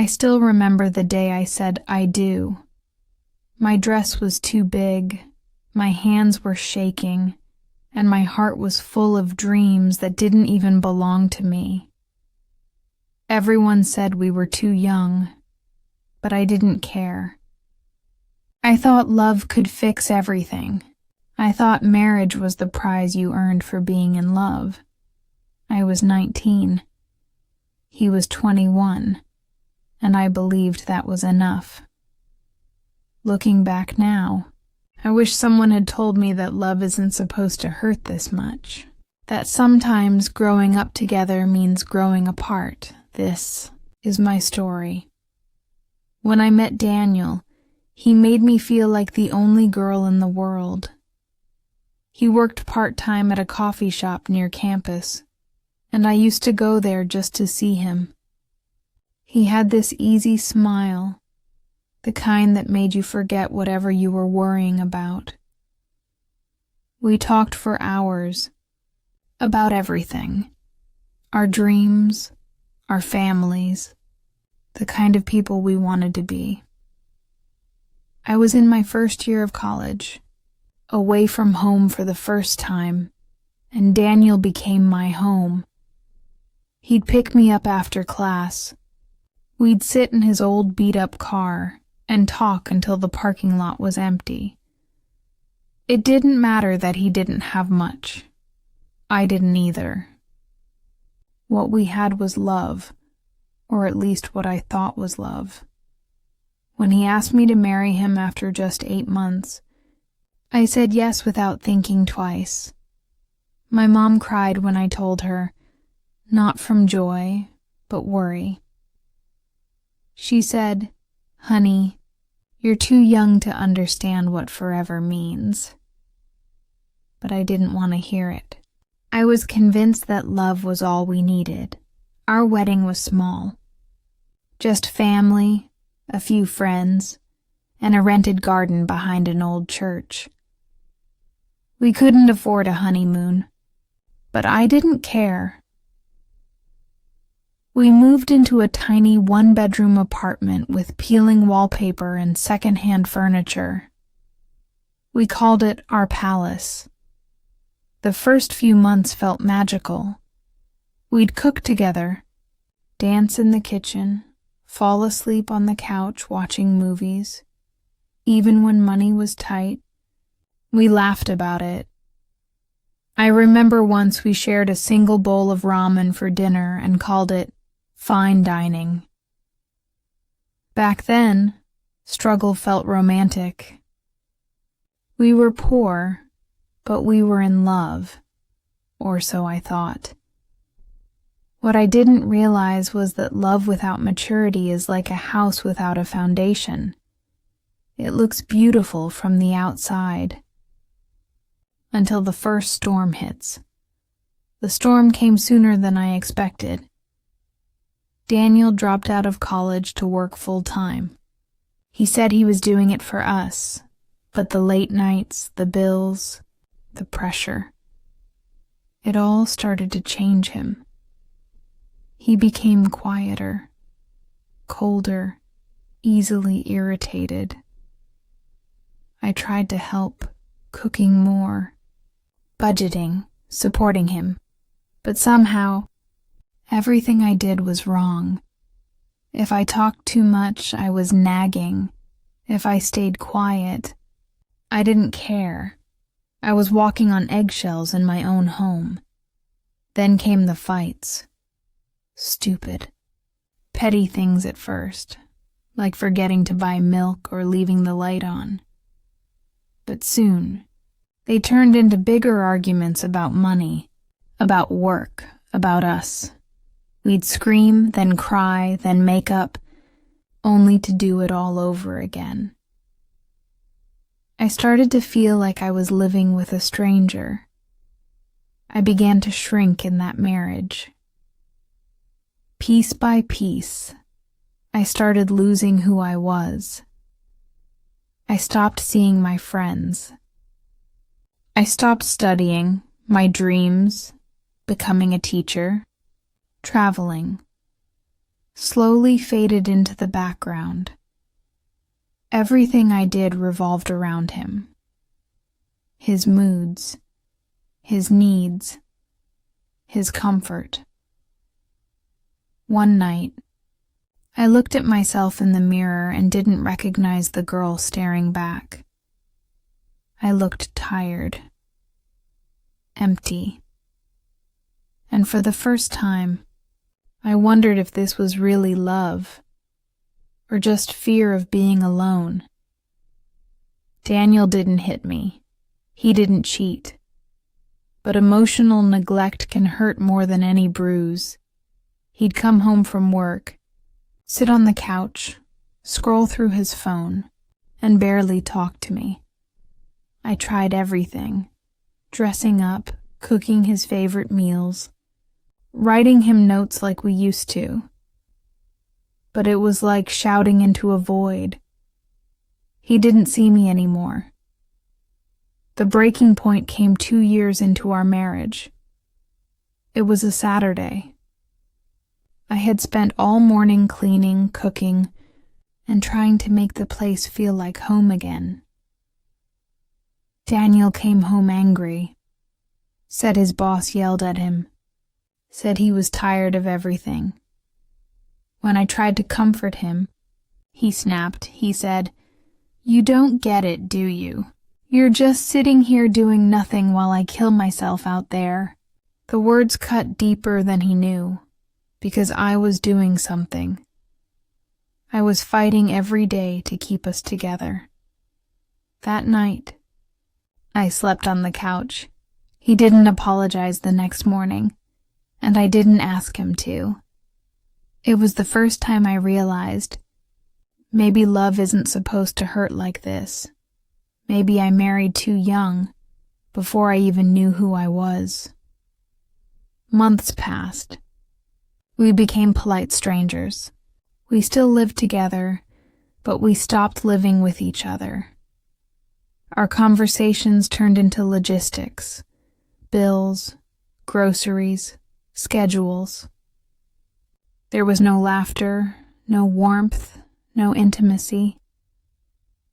I still remember the day I said, "I do." My dress was too big, my hands were shaking, and my heart was full of dreams that didn't even belong to me. Everyone said we were too young, but I didn't care. I thought love could fix everything. I thought marriage was the prize you earned for being in love. I was 19. He was 21, and I believed that was enough. Looking back now, I wish someone had told me that love isn't supposed to hurt this much. That sometimes growing up together means growing apart. This is my story. When I met Daniel, he made me feel like the only girl in the world. He worked part-time at a coffee shop near campus, and I used to go there just to see him. He had this easy smile, the kind that made you forget whatever you were worrying about. We talked for hours about everything, our dreams, our families, the kind of people we wanted to be. I was in my first year of college, away from home for the first time, and Daniel became my home. He'd pick me up after class. We'd sit in his old beat-up car and talk until the parking lot was empty. It didn't matter that he didn't have much. I didn't either. What we had was love, or at least what I thought was love. When he asked me to marry him after just 8 months, I said yes without thinking twice. My mom cried when I told her, not from joy, but worry. She said, "Honey, you're too young to understand what forever means." But I didn't want to hear it. I was convinced that love was all we needed. Our wedding was small. Just family, a few friends, and a rented garden behind an old church. We couldn't afford a honeymoon, but I didn't care. We moved into a tiny one-bedroom apartment with peeling wallpaper and second-hand furniture. We called it our palace. The first few months felt magical. We'd cook together, dance in the kitchen, fall asleep on the couch watching movies. Even when money was tight, we laughed about it. I remember once we shared a single bowl of ramen for dinner and called it fine dining. Back then, struggle felt romantic. We were poor, but we were in love, or so I thought. What I didn't realize was that love without maturity is like a house without a foundation. It looks beautiful from the outside, until the first storm hits. The storm came sooner than I expected. Daniel dropped out of college to work full-time. He said he was doing it for us, but the late nights, the bills, the pressure, it all started to change him. He became quieter, colder, easily irritated. I tried to help, cooking more, budgeting, supporting him, but somehow, everything I did was wrong. If I talked too much, I was nagging. If I stayed quiet, I didn't care. I was walking on eggshells in my own home. Then came the fights. Stupid, petty things at first, like forgetting to buy milk or leaving the light on. But soon, they turned into bigger arguments about money, about work, about us. We'd scream, then cry, then make up, only to do it all over again. I started to feel like I was living with a stranger. I began to shrink in that marriage. Piece by piece, I started losing who I was. I stopped seeing my friends. I stopped studying, my dreams, becoming a teacher, traveling. slowly faded into the background. Everything I did revolved around him. His moods, his needs, his comfort. One night, I looked at myself in the mirror and didn't recognize the girl staring back. I looked tired, empty, and for the first time, I wondered if this was really love, or just fear of being alone. Daniel didn't hit me. He didn't cheat. But emotional neglect can hurt more than any bruise. He'd come home from work, sit on the couch, scroll through his phone, and barely talk to me. I tried everything, dressing up, cooking his favorite meals, writing him notes like we used to. But it was like shouting into a void. He didn't see me anymore. The breaking point came 2 years into our marriage. It was a Saturday. I had spent all morning cleaning, cooking, and trying to make the place feel like home again. Daniel came home angry, said his boss yelled at him, said he was tired of everything. When I tried to comfort him, he snapped. He said, "You don't get it, do you? You're just sitting here doing nothing while I kill myself out there." The words cut deeper than he knew, because I was doing something. I was fighting every day to keep us together. That night, I slept on the couch. He didn't apologize the next morning, and I didn't ask him to. It was the first time I realized, maybe love isn't supposed to hurt like this. Maybe I married too young, before I even knew who I was. Months passed. We became polite strangers. We still lived together, but we stopped living with each other. Our conversations turned into logistics, bills, groceries, schedules. There was no laughter, no warmth, no intimacy.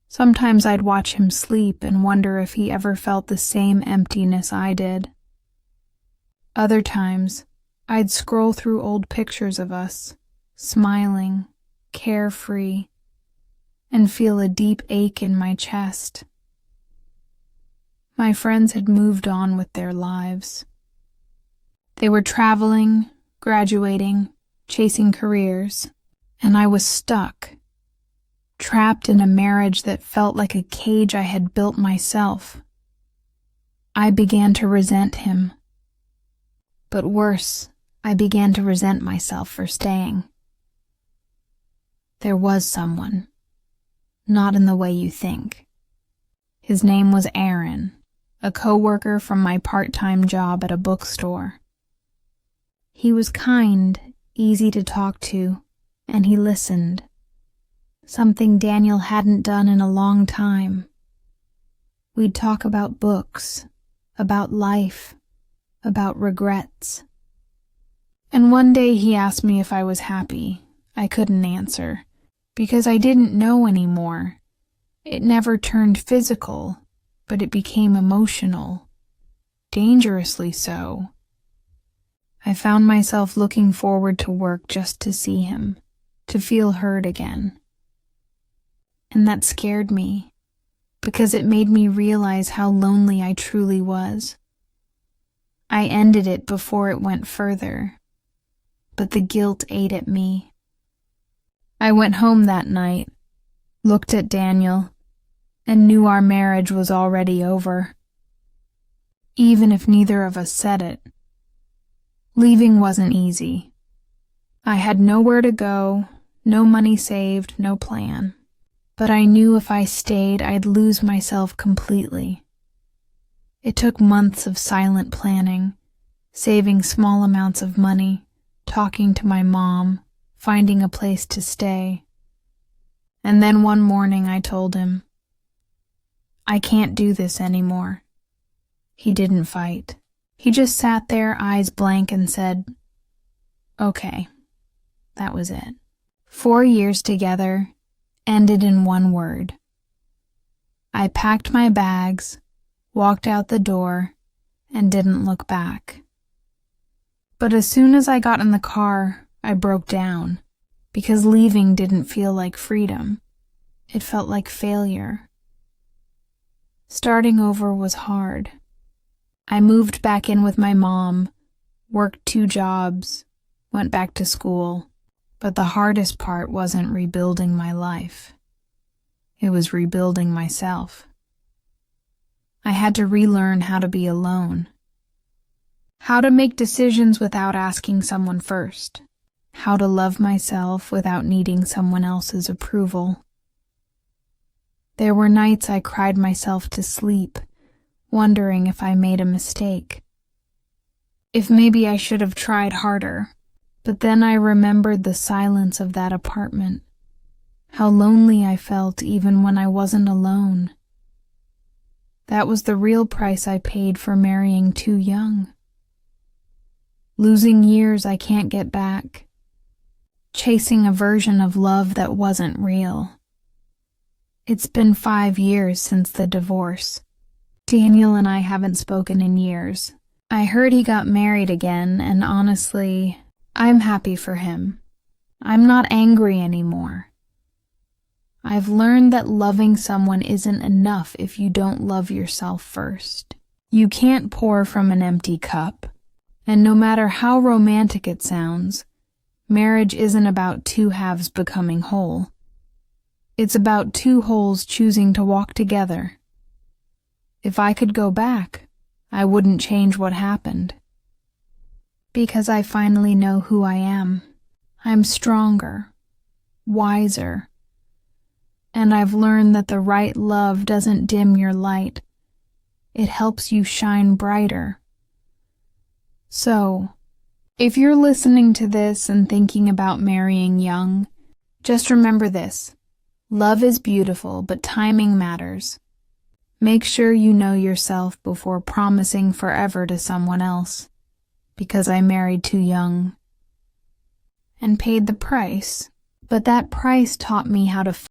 Sometimes I'd watch him sleep and wonder if he ever felt the same emptiness I did. Other times, I'd scroll through old pictures of us, smiling, carefree, and feel a deep ache in my chest. My friends had moved on with their lives. They were traveling, graduating, chasing careers, and I was stuck, trapped in a marriage that felt like a cage I had built myself. I began to resent him. But worse, I began to resent myself for staying. There was someone, not in the way you think. His name was Aaron, a coworker from my part-time job at a bookstore. He was kind, easy to talk to, and he listened. Something Daniel hadn't done in a long time. We'd talk about books, about life, about regrets. And one day he asked me if I was happy. I couldn't answer, because I didn't know anymore. It never turned physical, but it became emotional, dangerously so. I found myself looking forward to work just to see him, to feel heard again. And that scared me, because it made me realize how lonely I truly was. I ended it before it went further, but the guilt ate at me. I went home that night, looked at Daniel, and knew our marriage was already over, even if neither of us said it. Leaving wasn't easy. I had nowhere to go, no money saved, no plan. But I knew if I stayed, I'd lose myself completely. It took months of silent planning, saving small amounts of money, talking to my mom, finding a place to stay. And then one morning I told him, "I can't do this anymore." He didn't fight. He just sat there, eyes blank, and said, "Okay, That was it. 4 years together ended in one word. I packed my bags, walked out the door, and didn't look back. But as soon as I got in the car, I broke down, because leaving didn't feel like freedom. It felt like failure. Starting over was hard. I moved back in with my mom, worked 2 jobs, went back to school, but the hardest part wasn't rebuilding my life. It was rebuilding myself. I had to relearn how to be alone, how to make decisions without asking someone first, how to love myself without needing someone else's approval. There were nights I cried myself to sleep, wondering if I made a mistake, if maybe I should have tried harder. But then I remembered the silence of that apartment, how lonely I felt even when I wasn't alone. That was the real price I paid for marrying too young. Losing years I can't get back, chasing a version of love that wasn't real. It's been 5 years since the divorce. Daniel and I haven't spoken in years. I heard he got married again, and honestly, I'm happy for him. I'm not angry anymore. I've learned that loving someone isn't enough if you don't love yourself first. You can't pour from an empty cup. And no matter how romantic it sounds, marriage isn't about 2 halves becoming whole. It's about 2 wholes choosing to walk together. If I could go back, I wouldn't change what happened. Because I finally know who I am. I'm stronger, wiser, and I've learned that the right love doesn't dim your light. It helps you shine brighter. So, if you're listening to this and thinking about marrying young, just remember this. Love is beautiful, but timing matters. Make sure you know yourself before promising forever to someone else. Because I married too young and paid the price, but that price taught me how to